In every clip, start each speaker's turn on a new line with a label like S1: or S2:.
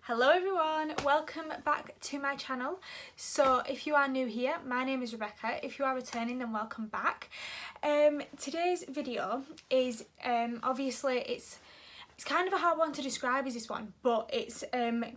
S1: Hello everyone, welcome back to my channel. So if you are new here, my name is Rebecca. If you are returning, then welcome back. Today's video is obviously it's kind of a hard one to describe as this one, but it's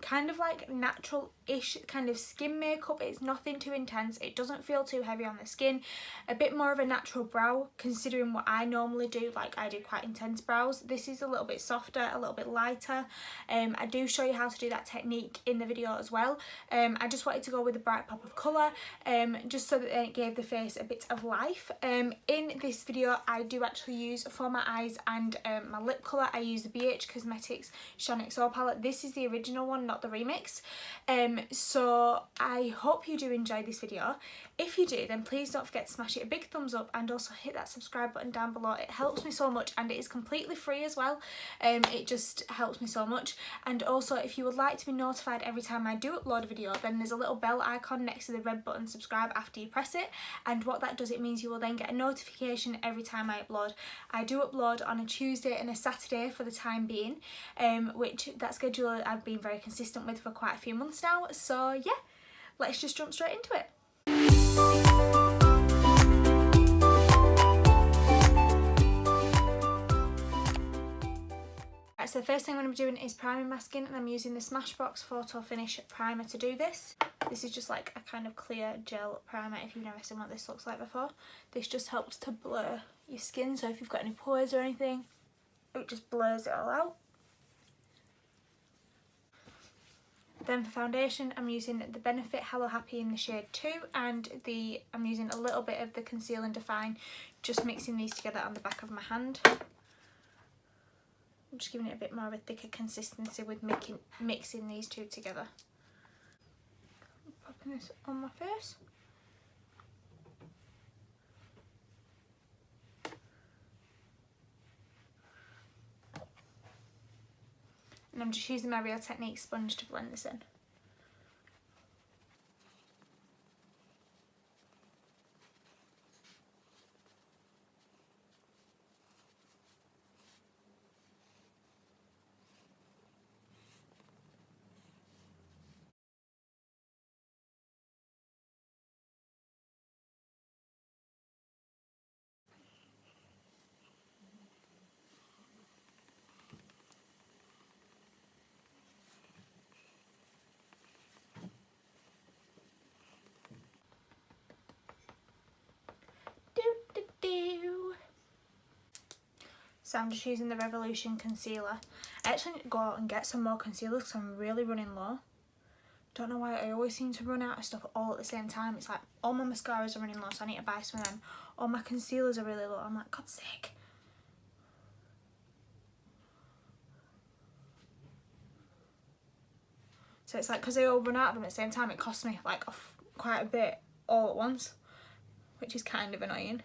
S1: kind of like natural-ish kind of skin makeup. It's nothing too intense, it doesn't feel too heavy on the skin, a bit more of a natural brow considering what I normally do. Like, I do quite intense brows. This is a little bit softer, a little bit lighter. I do show you how to do that technique in the video as well. I just wanted to go with a bright pop of colour, just so that it gave the face a bit of life. In this video I do actually use, for my eyes and my lip colour, I use the Bh Cosmetics Shaaanxo palette. This is the original one, not the remix. So I hope you do enjoy this video. If you do, then please don't forget to smash it a big thumbs up and also hit that subscribe button down below. It helps me so much and it is completely free as well. It just helps me so much. And also, if you would like to be notified every time I do upload a video, then there's a little bell icon next to the red button subscribe after you press it, and what that does, it means you will then get a notification every time I upload. I do upload on a Tuesday and a Saturday for the time being, which that schedule I've been very consistent with for quite a few months now. So yeah, let's just jump straight into it. So the first thing I'm going to be doing is priming my skin, and I'm using the Smashbox Photo Finish primer to do this. This is just like a kind of clear gel primer if you've never seen what this looks like before. This just helps to blur your skin, so if you've got any pores or anything, it just blurs it all out. Then for foundation, I'm using the Benefit Hello Happy in the shade 2, and I'm using a little bit of the Conceal and Define, just mixing these together on the back of my hand. I'm just giving it a bit more of a thicker consistency with mixing these two together. Popping this on my face. And I'm just using my Real Techniques sponge to blend this in. So I'm just using the Revolution concealer. I actually need to go out and get some more concealers because I'm really running low. Don't know why I always seem to run out of stuff all at the same time. It's like all my mascaras are running low, so I need to buy some of them. All my concealers are really low. I'm like, God's sake. So it's like, because they all run out of them at the same time, it costs me like quite a bit all at once, which is kind of annoying.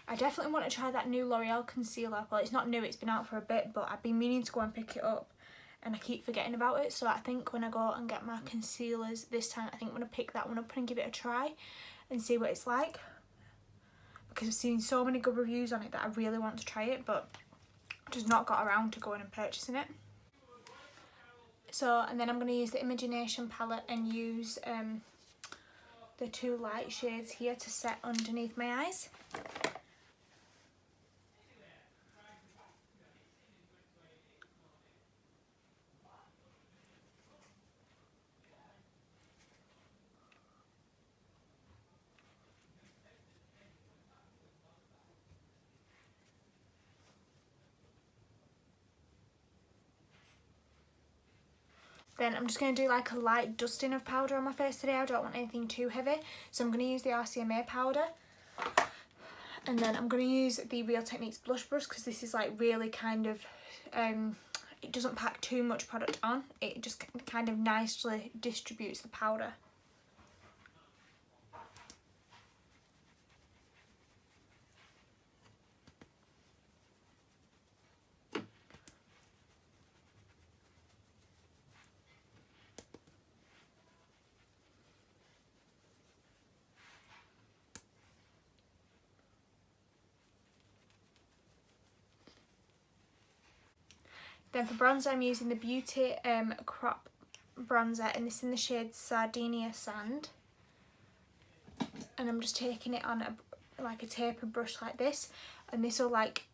S1: I definitely want to try that new L'Oreal concealer. Well, it's not new, it's been out for a bit, but I've been meaning to go and pick it up and I keep forgetting about it. So I think when I go and get my concealers this time, I think I'm going to pick that one up and give it a try and see what it's like. Because I've seen so many good reviews on it that I really want to try it, but I've just not got around to going and purchasing it. So, and then I'm going to use the Imagination palette and use the two light shades here to set underneath my eyes. Then I'm just going to do like a light dusting of powder on my face today. I don't want anything too heavy, so I'm going to use the RCMA powder. And then I'm going to use the Real Techniques blush brush, because this is like really kind of, it doesn't pack too much product on. It just kind of nicely distributes the powder. Then for bronzer, I'm using the Beauty Crop bronzer, and this is in the shade Sardinia Sand. And I'm just taking it on like a tapered brush like this, and this will like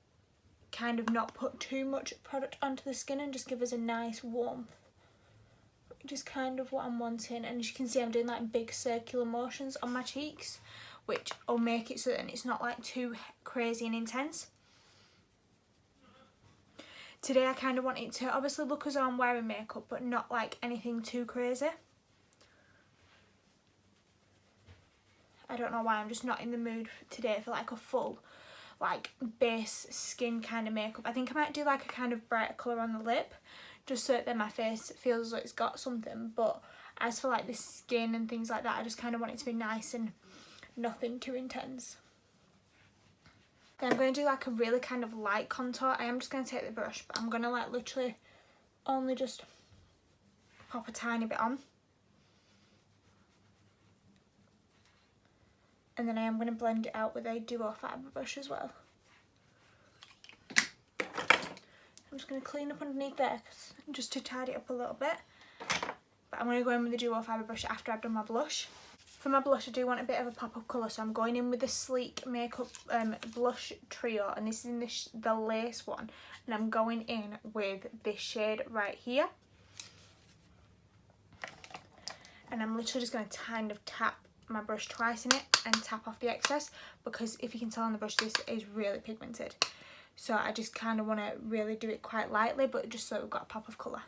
S1: kind of not put too much product onto the skin and just give us a nice warmth, which is kind of what I'm wanting. And as you can see, I'm doing like big circular motions on my cheeks, which will make it so that it's not like too crazy and intense. Today I kind of want it to obviously look as though I'm wearing makeup, but not like anything too crazy. I don't know why, I'm just not in the mood today for like a full like base skin kind of makeup. I think I might do like a kind of brighter colour on the lip, just so that then my face feels as though it's got something. But as for like the skin and things like that, I just kind of want it to be nice and nothing too intense. Then I'm going to do like a really kind of light contour. I am just going to take the brush, but I'm going to like literally only just pop a tiny bit on. And then I am going to blend it out with a duo fibre brush as well. I'm just going to clean up underneath there just to tidy it up a little bit. But I'm going to go in with the duo fibre brush after I've done my blush. For my blush, I do want a bit of a pop of colour, so I'm going in with the Sleek Makeup Blush Trio, and this is in the Lace one. And I'm going in with this shade right here. And I'm literally just going to kind of tap my brush twice in it and tap off the excess, because if you can tell on the brush, this is really pigmented. So I just kind of want to really do it quite lightly, but just so we've got a pop of colour.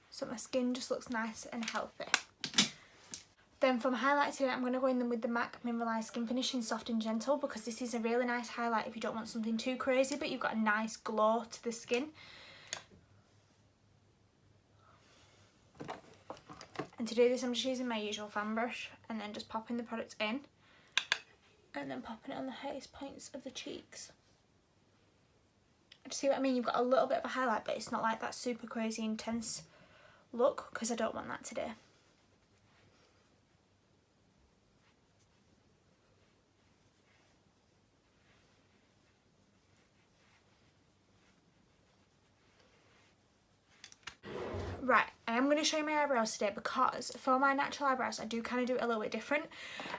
S1: So my skin just looks nice and healthy. Then for my highlight today, I'm going to go in with the MAC Mineralized Skin Finish in Soft and Gentle, because this is a really nice highlight if you don't want something too crazy, but you've got a nice glow to the skin. And to do this, I'm just using my usual fan brush and then just popping the product in and then popping it on the highest points of the cheeks. Do you see what I mean? You've got a little bit of a highlight, but it's not like that super crazy intense look, because I don't want that today. Right, I am going to show you my eyebrows today, because for my natural eyebrows I do kind of do it a little bit different.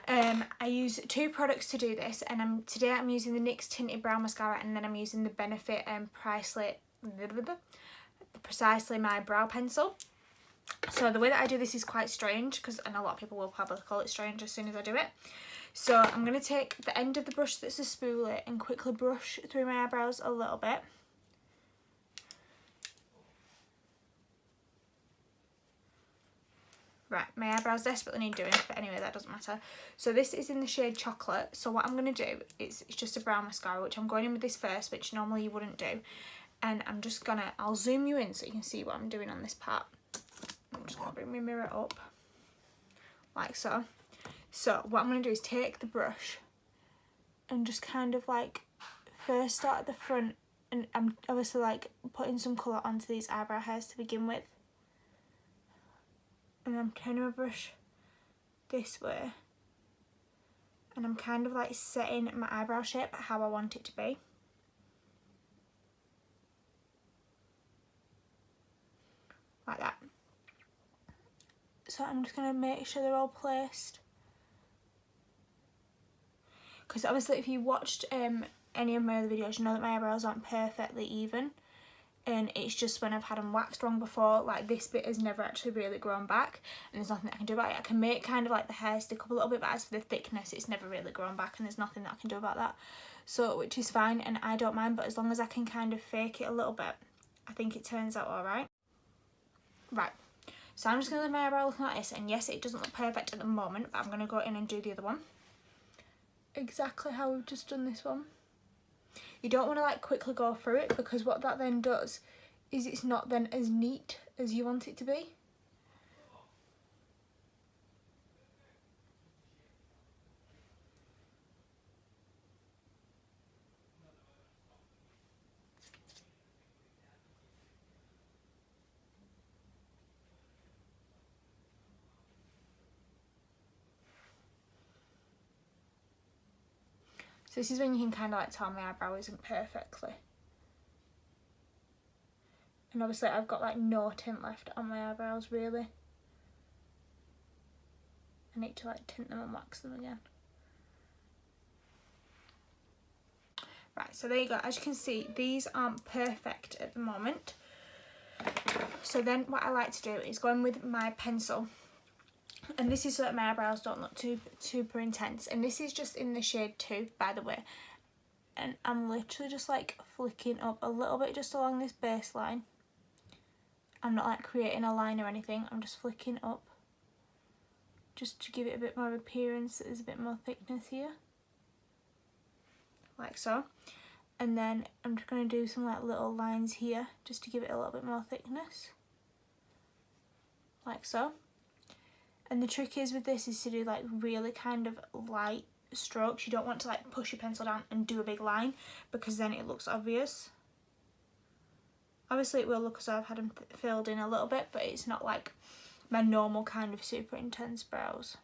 S1: I use two products to do this, and today I'm using the NYX Tinted Brow Mascara, and then I'm using the Benefit Precisely My Brow Pencil. So the way that I do this is quite strange, because I know a lot of people will probably call it strange as soon as I do it. So I'm going to take the end of the brush that's a spoolie and quickly brush through my eyebrows a little bit. Right, my eyebrows desperately need doing, but anyway, that doesn't matter. So this is in the shade Chocolate. So what I'm going to do is, it's just a brow mascara, which I'm going in with this first, which normally you wouldn't do. And I'm just going to, I'll zoom you in so you can see what I'm doing on this part. I'm just going to bring my mirror up, like so. So what I'm going to do is take the brush and just kind of like first start at the front, and I'm obviously like putting some colour onto these eyebrow hairs to begin with. And I'm turning my brush this way, and I'm kind of like setting my eyebrow shape how I want it to be. Like that. So I'm just going to make sure they're all placed. Because obviously if you watched any of my other videos, you know that my eyebrows aren't perfectly even. And it's just when I've had them waxed wrong before, like this bit has never actually really grown back, and there's nothing I can do about it. I can make kind of like the hair stick up a little bit, but as for the thickness, it's never really grown back, and there's nothing that I can do about that. So, which is fine, and I don't mind, but as long as I can kind of fake it a little bit, I think it turns out alright. Right, so I'm just going to leave my eyebrow looking like this, and yes, it doesn't look perfect at the moment, but I'm going to go in and do the other one. Exactly how we've just done this one. You don't want to like quickly go through it, because what that then does is it's not then as neat as you want it to be. So this is when you can kind of like tell my eyebrow isn't perfectly. And obviously I've got like no tint left on my eyebrows really. I need to like tint them and wax them again. Right, so there you go. As you can see, these aren't perfect at the moment. So then what I like to do is go in with my pencil. And this is so that my eyebrows don't look too super intense. And this is just in the shade 2, by the way. And I'm literally just like flicking up a little bit just along this base line. I'm not like creating a line or anything. I'm just flicking up. Just to give it a bit more appearance. There's a bit more thickness here. Like so. And then I'm just going to do some like little lines here just to give it a little bit more thickness. Like so. And the trick is with this is to do like really kind of light strokes. You don't want to like push your pencil down and do a big line because then it looks obvious. Obviously it will look as though I've had them filled in a little bit, but it's not like my normal kind of super intense brows.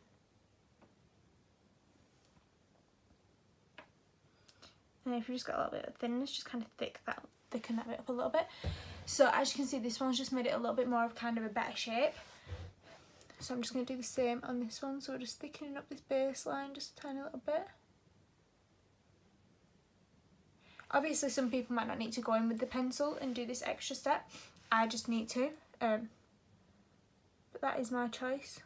S1: And if you just got a little bit of thinness, just kind of thicken that bit up a little bit. So as you can see, this one's just made it a little bit more of kind of a better shape. So I'm just going to do the same on this one. So we're just thickening up this baseline just a tiny little bit. Obviously some people might not need to go in with the pencil and do this extra step. I just need to. But that is my choice.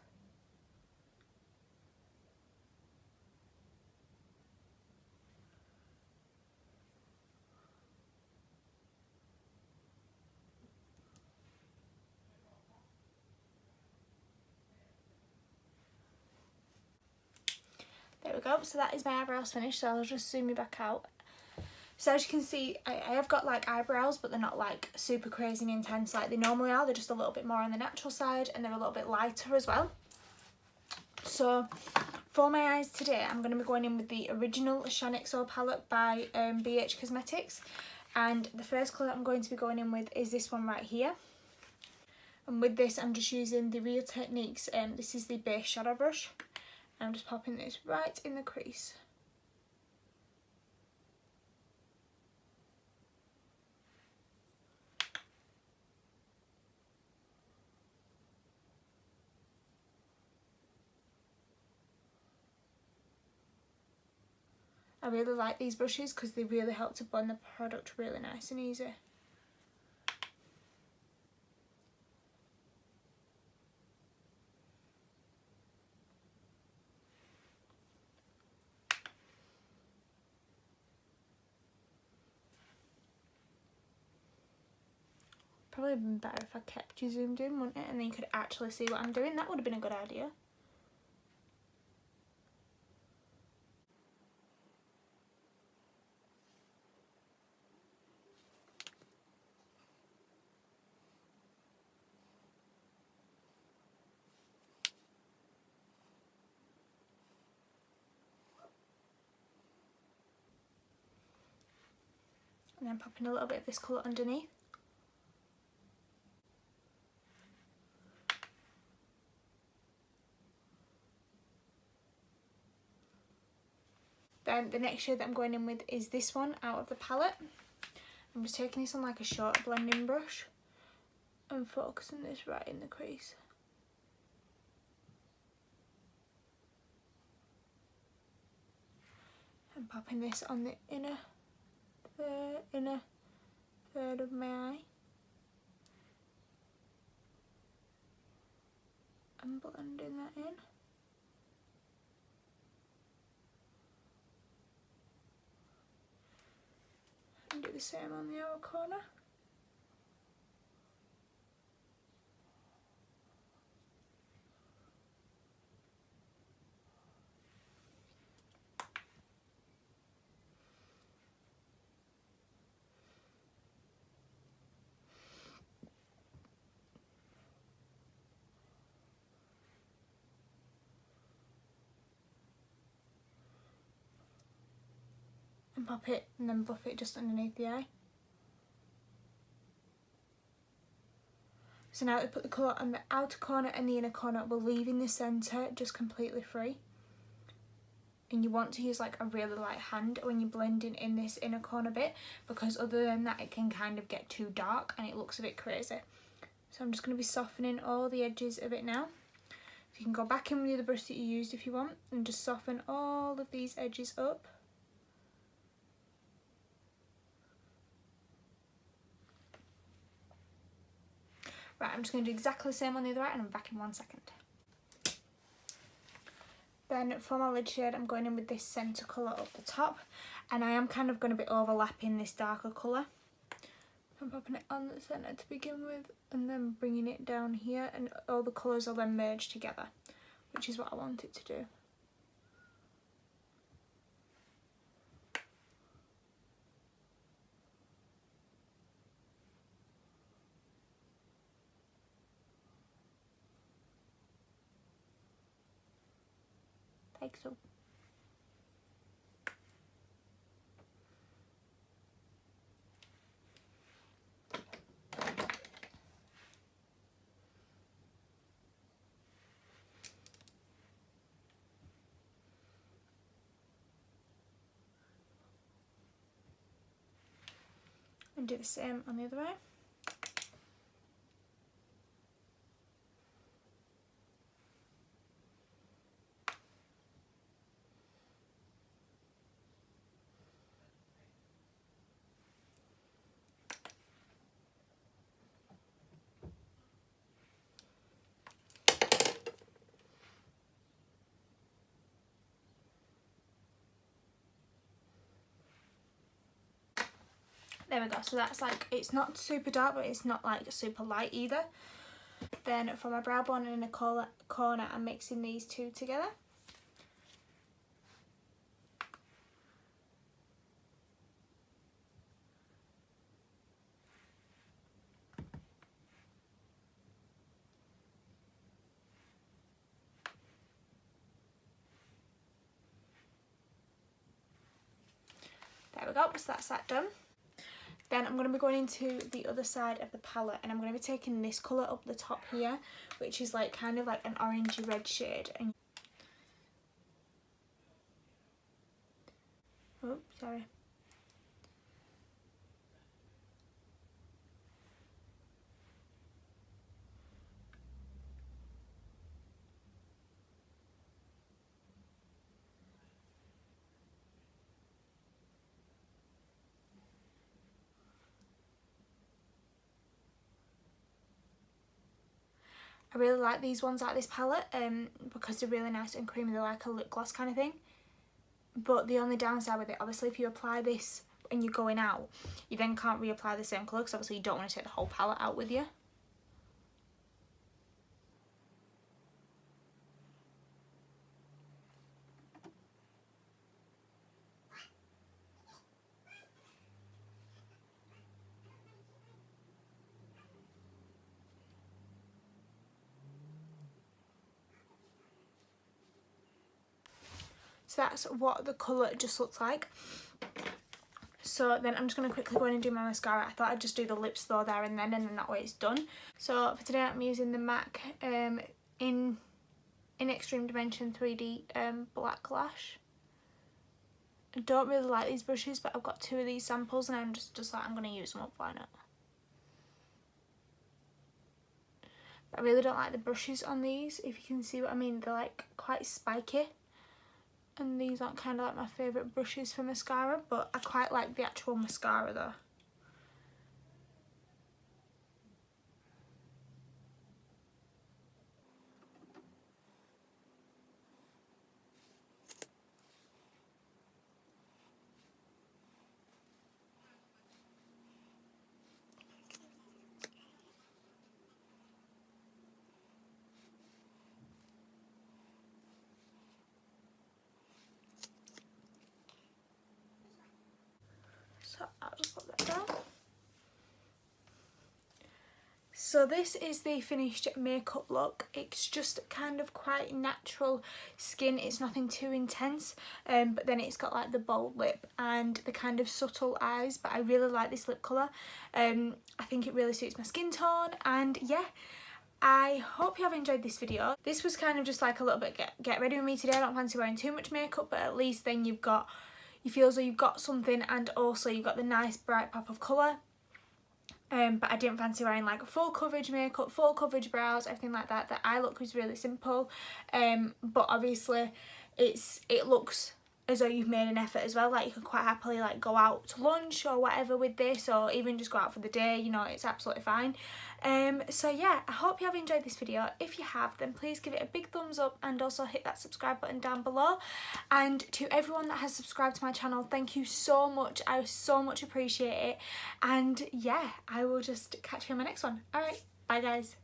S1: There we go, so that is my eyebrows finished, so I'll just zoom you back out. So as you can see, I have got like eyebrows, but they're not like super crazy and intense like they normally are. They're just a little bit more on the natural side and they're a little bit lighter as well. So for my eyes today, I'm going to be going in with the original Shaaanxo palette by Bh Cosmetics. And the first colour I'm going to be going in with is this one right here. And with this, I'm just using the Real Techniques, this is the base shadow brush. I'm just popping this right in the crease. I really like these brushes because they really help to blend the product really nice and easy. Probably been better if I kept you zoomed in, wouldn't it? And then you could actually see what I'm doing. That would have been a good idea. And then popping a little bit of this colour underneath. Then the next shade that I'm going in with is this one out of the palette. I'm just taking this on like a short blending brush and focusing this right in the crease. And popping this on the inner third of my eye. And blending that in. And do the same on the outer corner. And pop it and then buff it just underneath the eye. So now we put the colour on the outer corner and the inner corner, we're leaving the centre just completely free. and you want to use like a really light hand when you're blending in this inner corner bit, because other than that it can kind of get too dark and it looks a bit crazy. So I'm just going to be softening all the edges of it now. You can go back in with the other brush that you used if you want and just soften all of these edges up. Right, I'm just going to do exactly the same on the other eye and I'm back in 1 second. Then for my lid shade, I'm going in with this centre colour up the top, and I am kind of going to be overlapping this darker colour. I'm popping it on the centre to begin with and then bringing it down here, and all the colours will then merge together, which is what I want it to do. Like so. And do the same on the other eye. There we go, so that's like, it's not super dark but it's not like super light either. Then for my brow bone in the corner, I'm mixing these two together. There we go, so that's that done. Then I'm going to be going into the other side of the palette, and I'm going to be taking this colour up the top here, which is like kind of like an orangey red shade. And oh, sorry. I really like these ones out of this palette because they're really nice and creamy. They're like a lip gloss kind of thing. But the only downside with it, obviously, if you apply this and you're going out, you then can't reapply the same colour because obviously you don't want to take the whole palette out with you. So that's what the colour just looks like. So then I'm just going to quickly go in and do my mascara. I thought I'd just do the lips though there and then that way it's done. So for today I'm using the MAC in Extreme Dimension 3D Black Lash. I don't really like these brushes, but I've got two of these samples and I'm just like, I'm going to use them up, why not? But I really don't like the brushes on these, if you can see what I mean. They're like quite spiky. And these aren't kind of like my favourite brushes for mascara, but I quite like the actual mascara though. So I'll just put that down. So this is the finished makeup look. It's just kind of quite natural skin. It's nothing too intense, but then it's got like the bold lip and the kind of subtle eyes. But I really like this lip colour. I think it really suits my skin tone, and yeah, I hope you have enjoyed this video. This was kind of just like a little bit get ready with me today. I don't fancy wearing too much makeup, but at least then you feel as though you've got something, and also you've got the nice bright pop of colour. But I didn't fancy wearing like full coverage makeup, full coverage brows, everything like that. The eye look was really simple, but obviously it looks as though you've made an effort as well. Like you could quite happily like go out to lunch or whatever with this, or even just go out for the day, you know, it's absolutely fine. So yeah, I hope you have enjoyed this video. If you have, then please give it a big thumbs up and also hit that subscribe button down below. And to everyone that has subscribed to my channel, thank you so much. I so much appreciate it. And yeah, I will just catch you on my next one. Alright, bye guys.